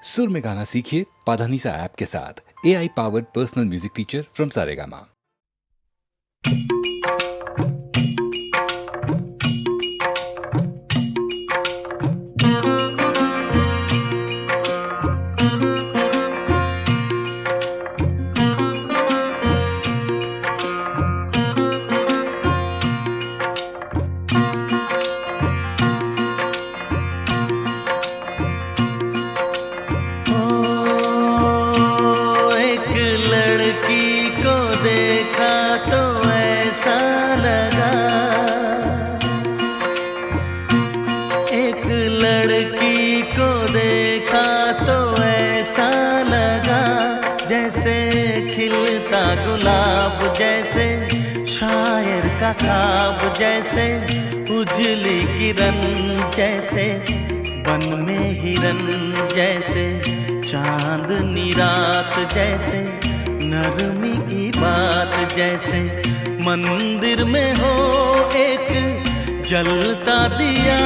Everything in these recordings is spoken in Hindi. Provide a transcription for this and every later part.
सुर में गाना सीखिए पाधानीसा ऐप के साथ। AI powered personal music teacher from Saregama. ख्वाब जैसे उजली किरण जैसे बन में हिरन जैसे चांदनी रात जैसे नरमी की बात जैसे मंदिर में हो एक जलता दिया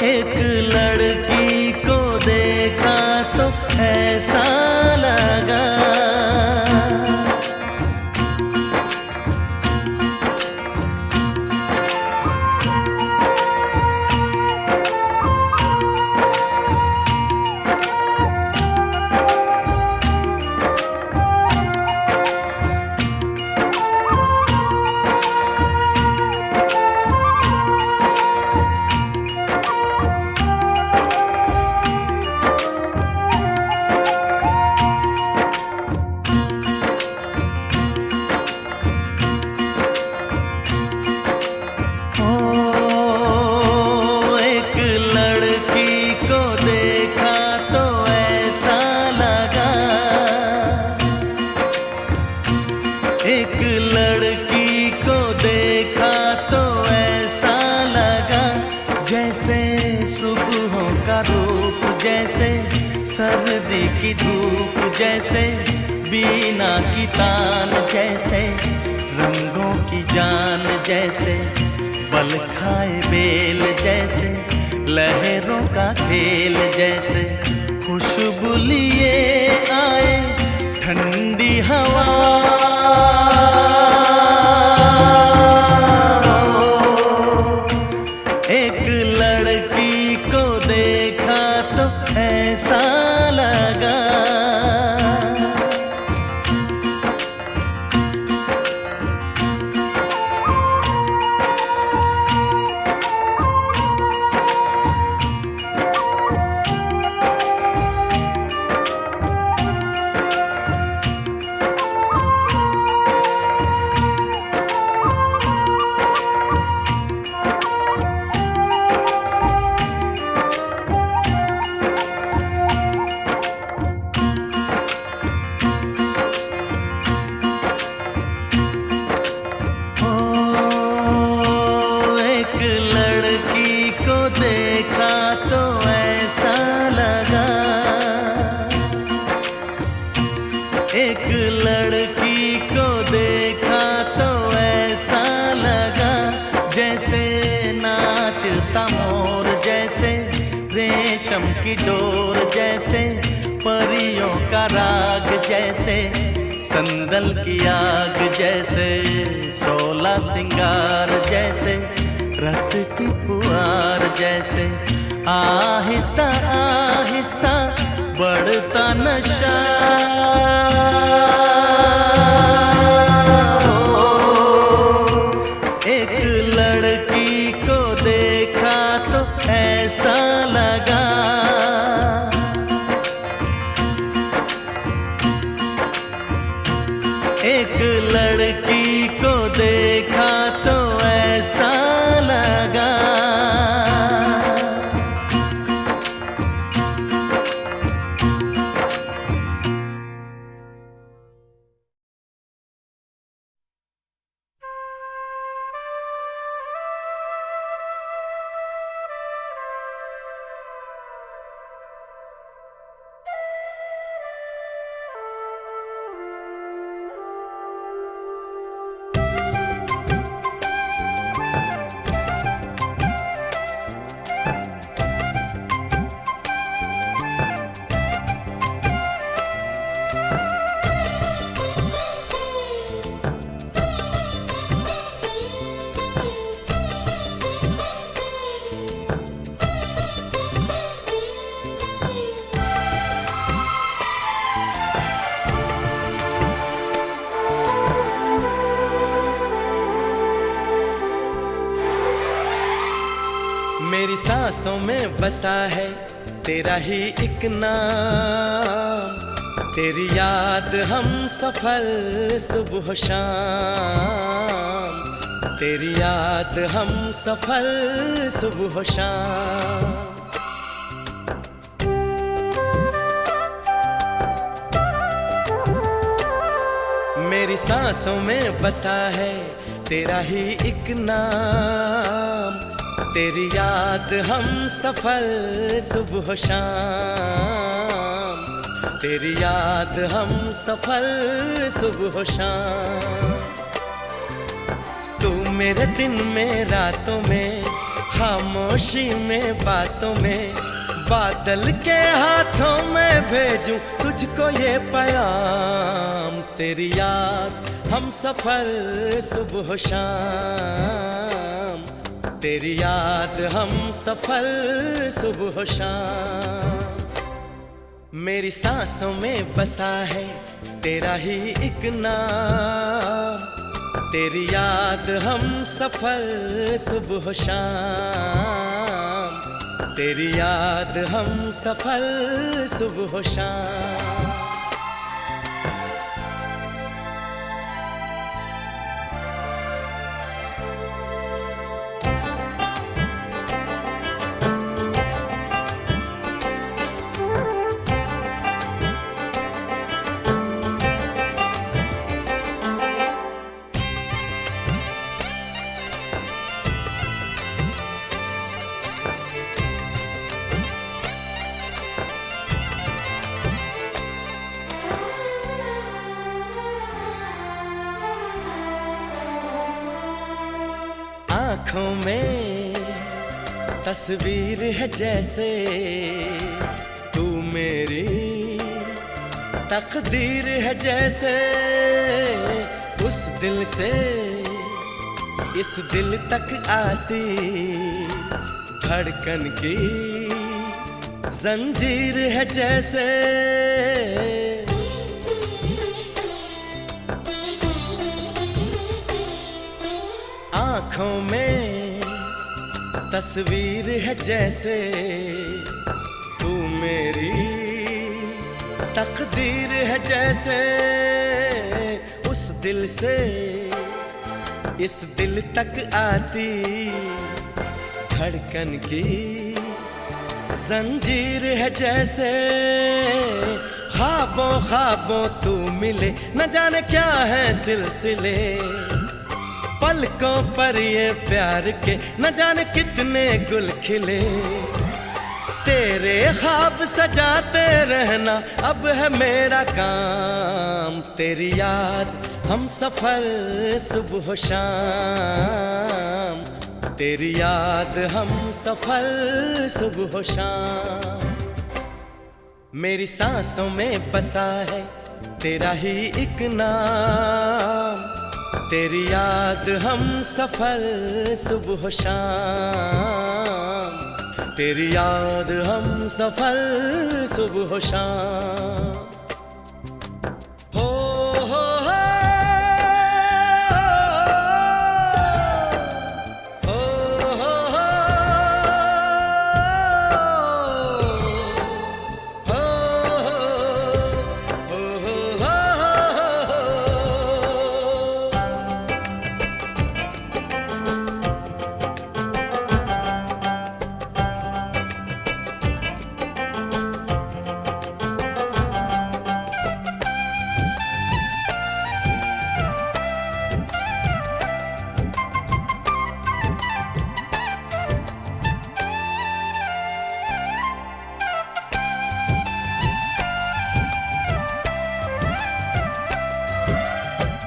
एक लड़की को देखा तो ऐसा सर्दी की धूप जैसे बीना की तान जैसे रंगों की जान जैसे बल खाए बेल जैसे लहरों का खेल जैसे खुशबू लिए आए ठंडी हवा एक लड़की को देखा तो ऐसा एक लड़की को देखा तो ऐसा लगा जैसे नाचता मोर जैसे रेशम की डोर जैसे परियों का राग जैसे संदल की आग जैसे शोला सिंगार जैसे रस की फुहार जैसे आहिस्ता आहिस्ता बढ़ता नशा एक लड़की को देखा तो ऐसा लगा एक लड़की को देखा तो ऐसा लगा मेरी सांसों में बसा है तेरा ही एक नाम, तेरी याद हम सफर सुबह शाम, तेरी याद हम सफर सुबह शाम। मेरी सांसों में बसा है तेरा ही एक नाम, तेरी याद हम सफर सुबह शाम, तेरी याद हम सफर सुबह शाम। तू मेरे दिन में रातों में, खामोशी में बातों में, बादल के हाथों में भेजूं तुझको ये पैगाम, तेरी याद हम सफर सुबह शाम, तेरी याद हम सफर सुबह शाम। मेरी सांसों में बसा है तेरा ही एक नाम, तेरी याद हम सफर सुबह शाम, तेरी याद हम सफर सुबह शाम। आँखों में तस्वीर है जैसे तू मेरी तकदीर है जैसे, उस दिल से इस दिल तक आती धड़कन की जंजीर है जैसे। आँखों में तस्वीर है जैसे तू मेरी तकदीर है जैसे, उस दिल से इस दिल तक आती धड़कन की जंजीर है जैसे। ख्वाबों ख्वाबों तू मिले न जाने क्या है सिलसिले, पलकों पर ये प्यार के न जाने कितने गुल खिले, तेरे ख्वाब सजाते रहना अब है मेरा काम, तेरी याद हम सफर सुबह शाम, तेरी याद हम सफर सुबह शाम। मेरी सांसों में बसा है तेरा ही एक नाम, तेरी याद हम सफर सुबह शाम, तेरी याद हम सफर सुबह शाम। हो हो हो हो हो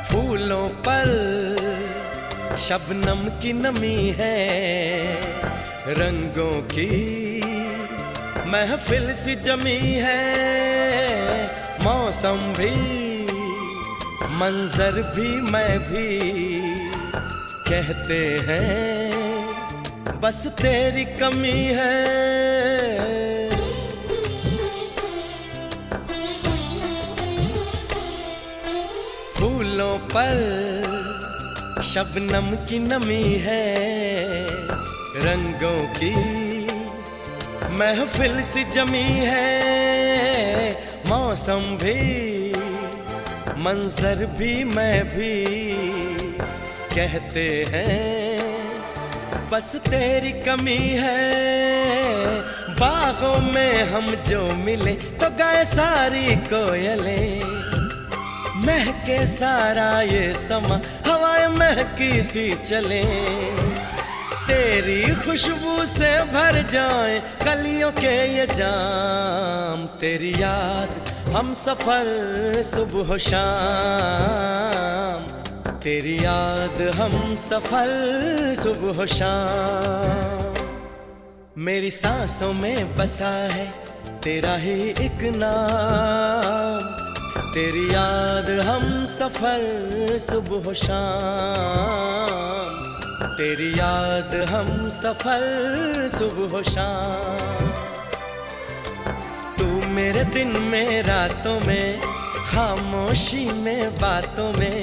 फूलों पर शबनम की नमी है, रंगों की महफिल सी जमी है, मौसम भी मंजर भी मैं भी कहते हैं बस तेरी कमी है। फूलों पर शबनम की नमी है, रंगों की महफिल सी जमी है, मौसम भी मंजर भी मैं भी कहते हैं बस तेरी कमी है। बागों में हम जो मिले तो गाए सारी कोयलें, महके सारा ये समा हवाएं महकी सी चले, तेरी खुशबू से भर जाए कलियों के ये जाम। तेरी याद हम सफर सुबह शाम, तेरी याद हम सफर सुबह शाम। मेरी सांसों में बसा है तेरा ही एक नाम, तेरी याद हम सफर सुबह शाम, तेरी याद हम सफर सुबह शाम। तू मेरे दिन में रातों में, खामोशी में बातों में,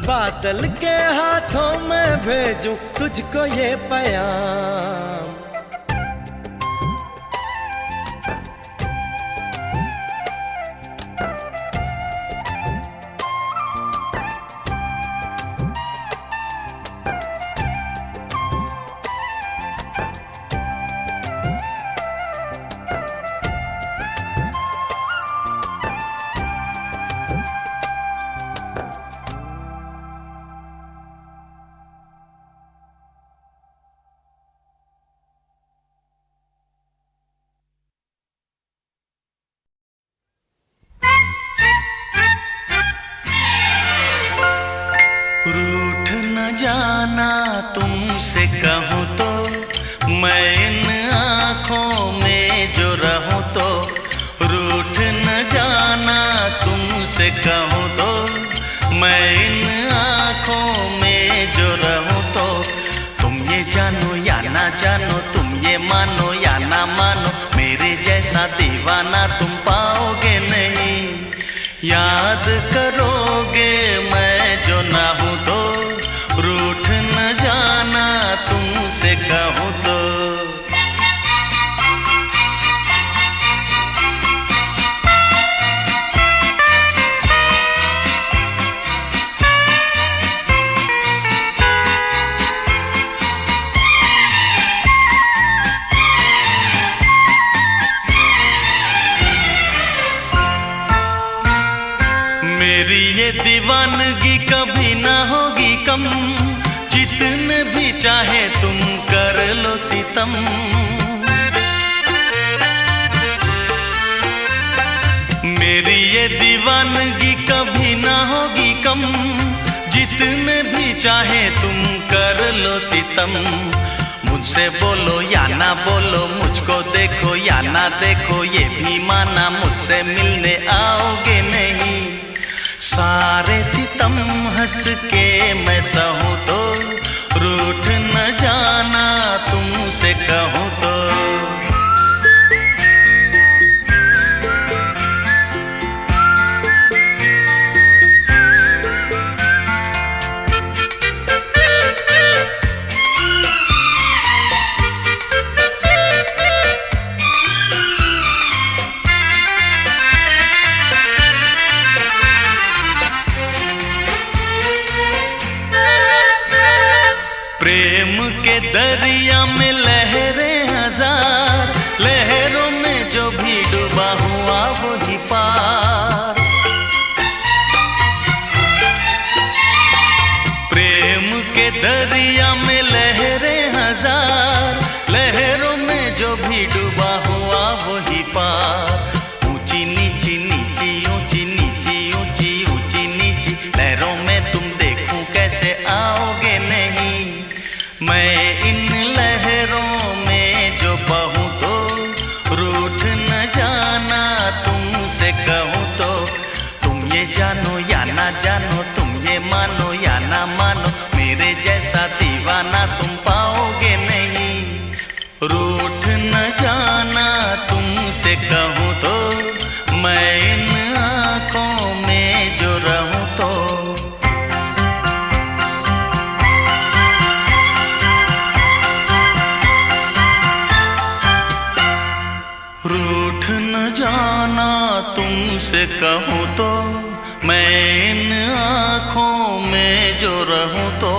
बादल के हाथों में भेजूं तुझको ये पैगाम। रूठ न जाना तुमसे कहूँ तो, मैं इन आँखों में जो रहूँ तो। रूठ न जाना तुमसे कहूँ तो, मैं इन आँखों में जो रहूँ तो। तुम ये जानो या ना जानो, तुम ये मानो या ना मानो, मेरे जैसा दीवाना तुम पाओगे नहीं। याद करोगे मैं जो ना हूँ तो, रूठ न जाना तुमसे कहूँ तो। मेरी ये दीवानगी कभी ना होगी कम, जितने भी चाहे तुम कर लो सितम। मेरी ये दीवानगी कभी ना होगी कम, जितने भी चाहे तुम कर लो सितम। मुझसे बोलो या ना बोलो, मुझको देखो या ना देखो, ये भी माना मुझसे मिलने आओगे नहीं। सारे सितम हंस के मैं सहूँ तो, रूठ न जाना तुमसे कहूँ तो। प्रेम के दरिया में लहरें हजार, लहरों में जो भी डूबा हुआ वही पार। प्रेम के दरिया में लहरें हजार, लहरों में जो भी डूबा हुआ वही पार। ऊंची नीची नीची ऊंची नीची ऊंची ऊंची नीची लहरों में तुम देखूं कैसे आओगे नहीं। मैं इन लहरों तुमसे कहूँ तो, मैं इन आँखों में जो रहूँ तो।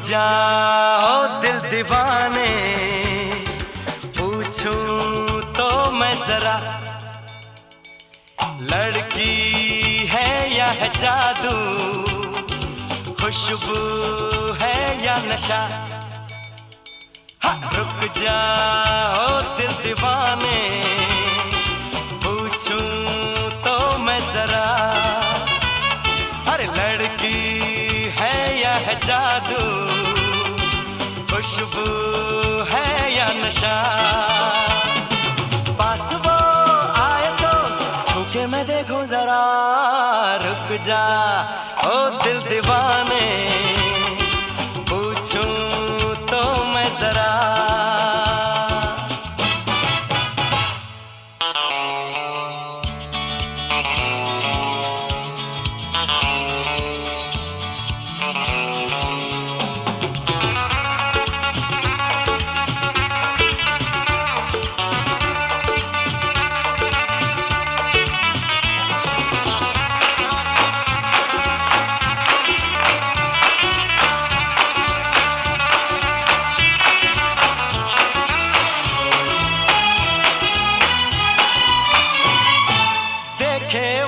जाओ दिल दीवाने, पूछूं तो मैं जरा, लड़की है या है जादू, खुशबू है या नशा। हाँ, रुक जाओ दिल दीवाने, पूछूं तो मैं जरा, अरे लड़की है या है जादू, खुशबू है या नशा। पास वो आए तो छूके मैं देखूं जरा, रुक जा ओ दिल दीवाने, पूछूं तो मैं जरा।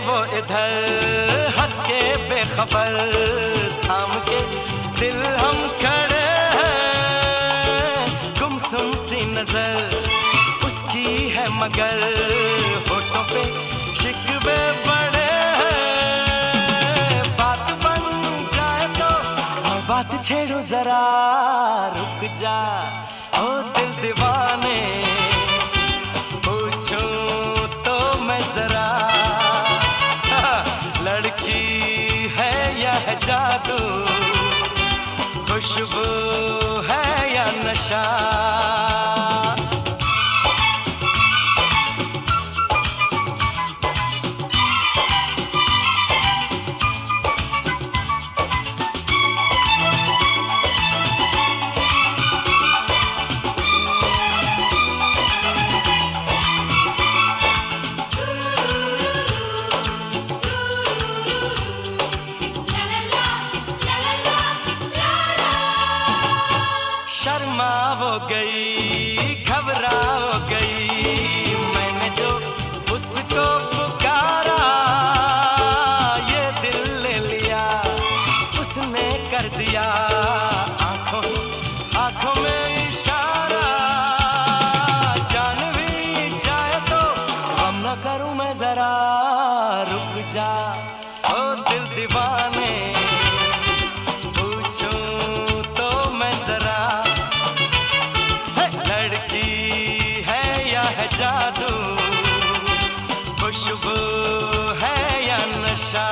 वो इधर हंस के बेखबर, थाम के दिल हम खड़े हैं, गुमसुम सी नजर उसकी है मगर होठों पे शिकवे पड़े हैं। बात बन जाए तो मैं बात छेड़ूं जरा, रुक जा ओ दिल दीवाने, पूछूं तो मैं जरा, लड़की है या है जादू, खुशबू है या नशा। शर्मा वो गई, घबरा वो गई, मैंने जो उसको पुकारा, ये दिल ले लिया उसने कर दिया, आंखों आंखों में इशारा। जान भी जाए तो हम न करूं मैं जरा, रुक जा ओ दिल दीवाने, पूछूं तो मैं जरा, लड़की है या है जादू, खुशबू है या नशा।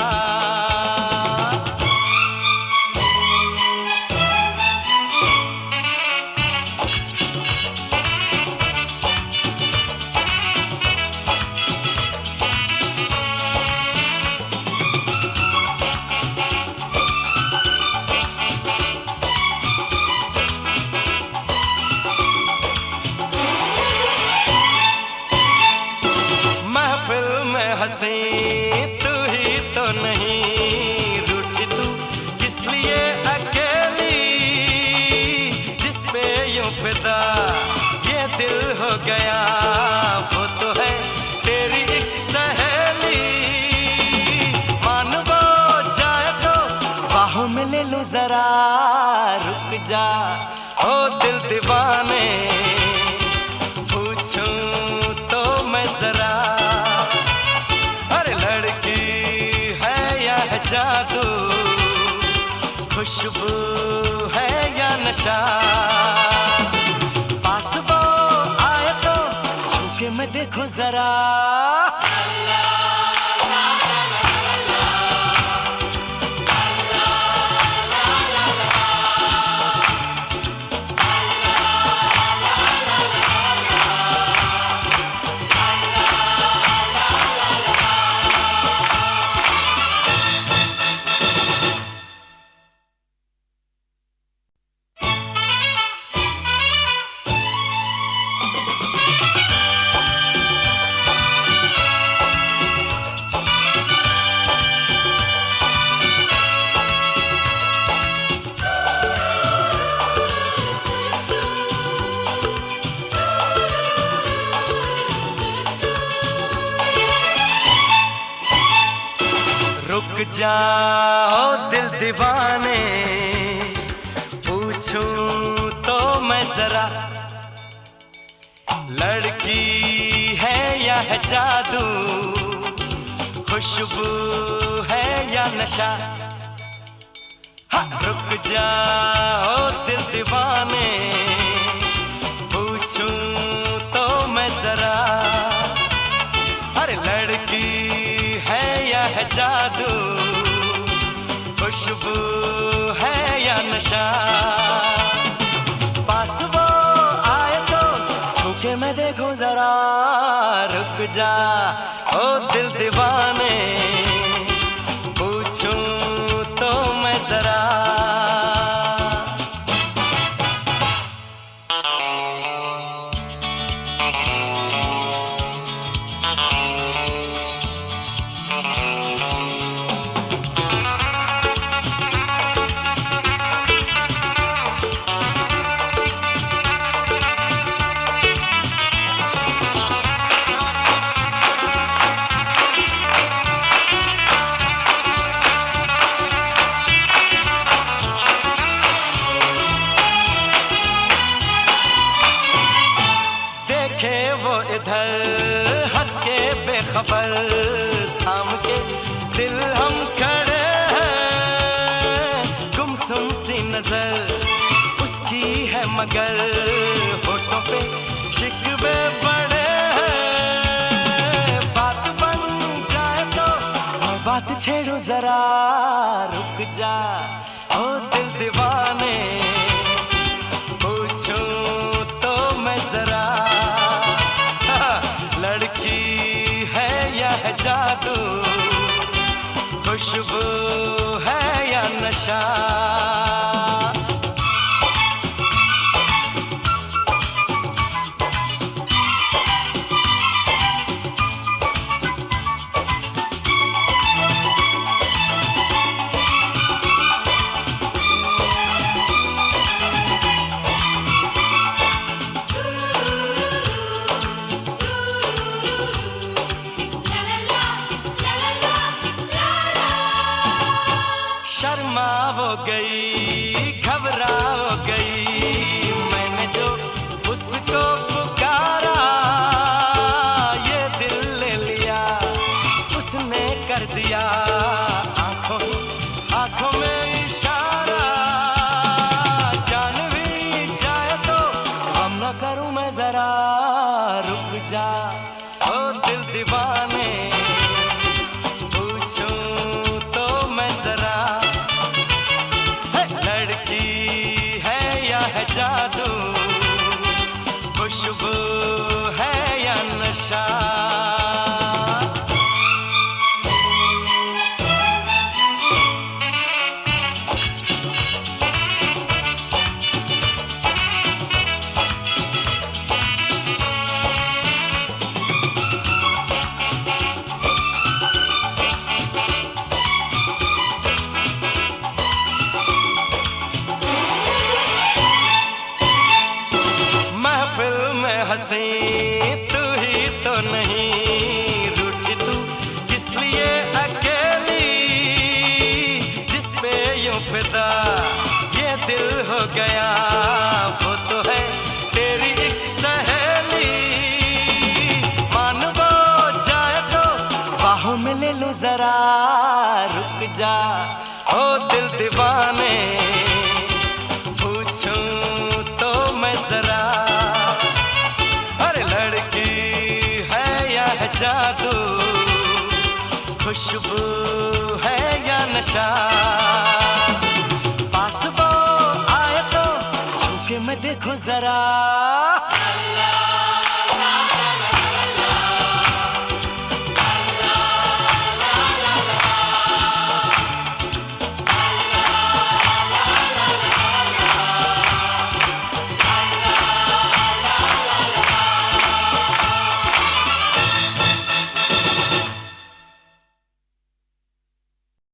महफिल में हंसी तू ही तो नहीं, रूठी तू किस लिए अकेली, जिस पे यूं फिदा ये दिल हो गया, वो तो है तेरी एक सहेली। मान वो जाए तो बाहों में ले लो जरा, रुक जा ओ दिल दीवाने, पूछूं तो मैं जरा, लड़की है या है जादू, खुशबू है या नशा। पास वो आए तो छूके मैं देखो जरा, रुक जाओ दिल दीवाने, पूछूं तो मैं जरा, लड़की है या है जादू, खुशबू है या नशा। हाँ, रुक जाओ दिल दीवाने, पूछूं तो मैं जरा, अरे लड़की है या है जादू, खुशबू है या नशा। पास वो आए तो छूके मैं देखूं जरा, रुक जा ओ दिल दीवाने, पूछूं तो मैं जरा। देखे वो इधर हंस के बेखबर, थाम के दिल हम खड़े हैं, गुमसुम सी नजर उसकी है मगर, होठों पे शिकवे बड़े हैं। बात बन जाए तो मैं बात छेड़ूं जरा, रुक जा ओ दिल दीवाने, पूछूं तो मैं जरा, लड़की है या है जादू, खुशबू है या नशा। शर्मा वो गई, घबरा वो गई, मैंने जो उसको पुकारा, ये दिल ले लिया उसने कर दिया, आंखों में इशारा। जान भी जाए तो हम न करूं मैं जरा, रुक जा ओ दिल दीवाने, पूछूं तो मैं जरा, लड़की है या है जादू, खुशबू है या नशा। महफिल में हंसी तू ही तो नहीं, रूठी तू किस लिए अकेली, जिस पे यूं फिदा ये दिल हो गया, वो तो है तेरी एक सहेली। मान वो जाए तो बाहों में ले लो जरा, रुक जा ओ दिल दीवाने, पूछूं तो मैं जरा, लड़की है या है जादू, खुशबू है या नशा। पास वो आए तो छूके मैं देखूं जरा।